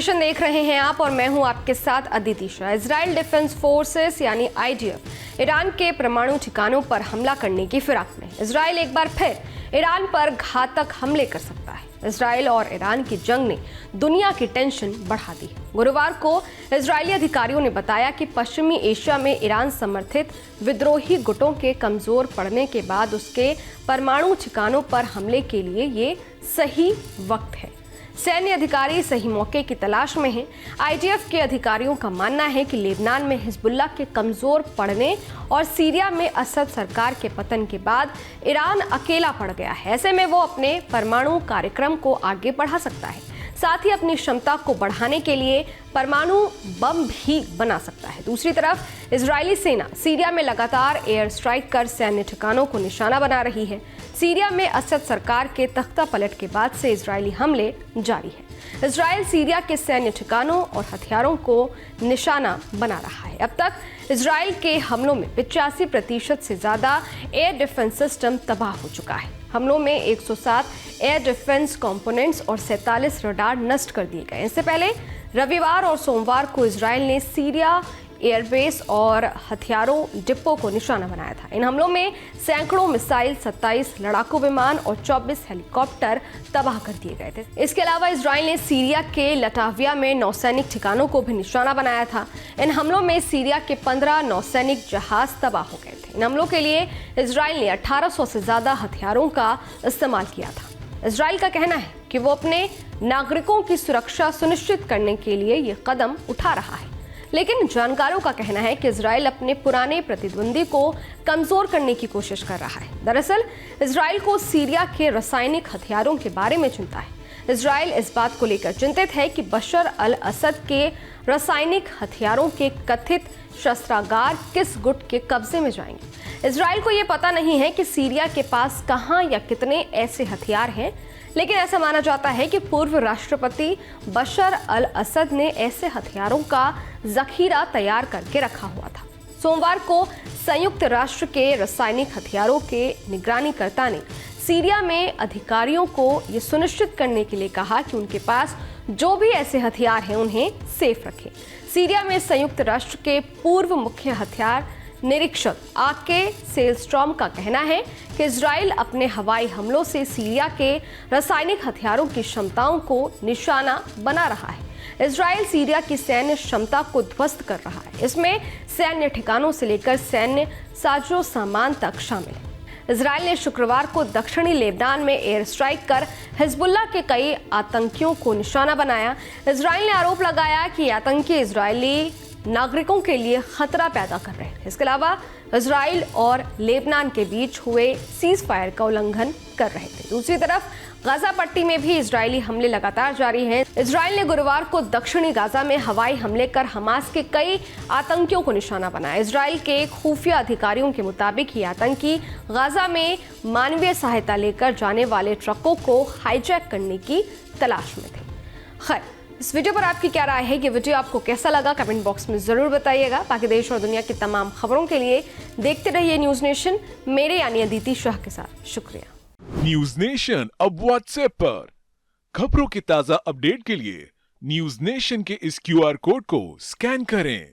Nation देख रहे हैं आप और मैं हूं आपके साथ Aditi Shah. Israel defence forces यानी आईडीएफ ईरान के परमाणु ठिकानों पर हमला करने की फिराक में। इजराइल एक बार फिर ईरान पर घातक हमले कर सकता है। इजराइल और ईरान की जंग ने दुनिया की टेंशन बढ़ा दी है। गुरुवार को इजरायली अधिकारियों ने बताया कि पश्चिमी एशिया में ईरान समर्थित विद्रोही गुटों के कमजोर पड़ने के बाद उसके परमाणु ठिकानों पर हमले के लिए ये सही वक्त है। सैन्य अधिकारी सही मौके की तलाश में हैं। आईडीएफ के अधिकारियों का मानना है कि लेबनान में हिजबुल्लाह के कमजोर पड़ने और सीरिया में असद सरकार के पतन के बाद ईरान अकेला पड़ गया है। ऐसे में वो अपने परमाणु कार्यक्रम को आगे बढ़ा सकता है, साथ ही अपनी क्षमता को बढ़ाने के लिए परमाणु बम भी बना सकता है। दूसरी तरफ इजरायली सेना सीरिया में लगातार एयर स्ट्राइक कर सैन्य ठिकानों को निशाना बना रही है। सीरिया में असद सरकार के तख्ता पलट के बाद से इजरायली हमले जारी है। इजरायल सीरिया के सैन्य ठिकानों और हथियारों को निशाना बना रहा है। अब तक इजरायल के हमलों में 85% से ज्यादा एयर डिफेंस सिस्टम तबाह हो चुका है। हमलों में 107 एयर डिफेंस कंपोनेंट्स और 47 रडार नष्ट कर दिए गए। इससे पहले रविवार और सोमवार को इजरायल ने सीरिया एयरबेस और हथियारों डिपो को निशाना बनाया था। इन हमलों में सैकड़ों मिसाइल, 27 लड़ाकू विमान और 24 हेलीकॉप्टर तबाह कर दिए गए थे। इसके अलावा इजरायल ने सीरिया के लटाविया में नौसैनिक ठिकानों को भी निशाना बनाया था। इन हमलों में सीरिया के 15 नौसैनिक जहाज तबाह हो गए थे। इन हमलों के लिए इजरायल ने 1800 से ज्यादा हथियारों का इस्तेमाल किया था। इजरायल का कहना है कि वो अपने नागरिकों की सुरक्षा सुनिश्चित करने के लिए ये कदम उठा रहा है, लेकिन जानकारों का कहना है कि इजरायल अपने पुराने प्रतिद्वंदी को कमजोर करने की कोशिश कर रहा है। दरअसल इजरायल को सीरिया के रासायनिक हथियारों के बारे में चिंता है। इजरायल इस बात को लेकर चिंतित है कि बशर अल असद के रासायनिक हथियारों के कथित शस्त्रागार किस गुट के कब्जे में जाएंगे। इजरायल को यह पता नहीं है कि सीरिया के पास कहां या कितने ऐसे हथियार हैं, लेकिन ऐसा माना जाता है कि पूर्व राष्ट्रपति बशर अल असद ने ऐसे हथियारों का जखीरा तैयार करके रखा हुआ था। सोमवार को संयुक्त राष्ट्र के रासायनिक हथियारों के निगरानीकर्ता ने सीरिया में अधिकारियों को ये सुनिश्चित करने के लिए कहा कि उनके पास जो भी ऐसे हथियार हैं उन्हें सेफ रखें। सीरिया में संयुक्त राष्ट्र के पूर्व मुख्य हथियार निरीक्षक आके सेलस्ट्रॉम का कहना है कि इजरायल अपने हवाई हमलों से सीरिया के रासायनिक हथियारों की क्षमताओं को निशाना बना रहा है। इजरायल सीरिया की सैन्य क्षमता को ध्वस्त कर रहा है। इसमें सैन्य ठिकानों से लेकर सैन्य साजो सामान तक शामिल है। इजरायल ने शुक्रवार को दक्षिणी लेबनान में एयर स्ट्राइक कर हिजबुल्लाह के कई आतंकियों को निशाना बनाया। इजरायल ने आरोप लगाया कि आतंकी इजरायली नागरिकों के लिए खतरा पैदा कर रहे हैं। इसके अलावा इजरायल और लेबनान के बीच हुए सीज फायर का उल्लंघन कर रहे थे। दूसरी तरफ गाजा पट्टी में भी इजरायली हमले लगातार जारी हैं। इजरायल ने गुरुवार को दक्षिणी गाजा में हवाई हमले कर हमास के कई आतंकियों को निशाना बनाया। इजरायल के खुफिया अधिकारियों के मुताबिक ये आतंकी गाजा में मानवीय सहायता लेकर जाने वाले ट्रकों को हाईजैक करने की तलाश में थे। खैर, इस वीडियो पर आपकी क्या राय है? ये वीडियो आपको कैसा लगा? कमेंट बॉक्स में जरूर बताइएगा। बाकी देश और दुनिया की तमाम खबरों के लिए देखते रहिए न्यूज नेशन, मेरे यानी अदिति शाह के साथ। शुक्रिया। न्यूज नेशन अब व्हाट्सएप पर खबरों के ताजा अपडेट के लिए न्यूज नेशन के इस क्यूआर कोड को स्कैन करें।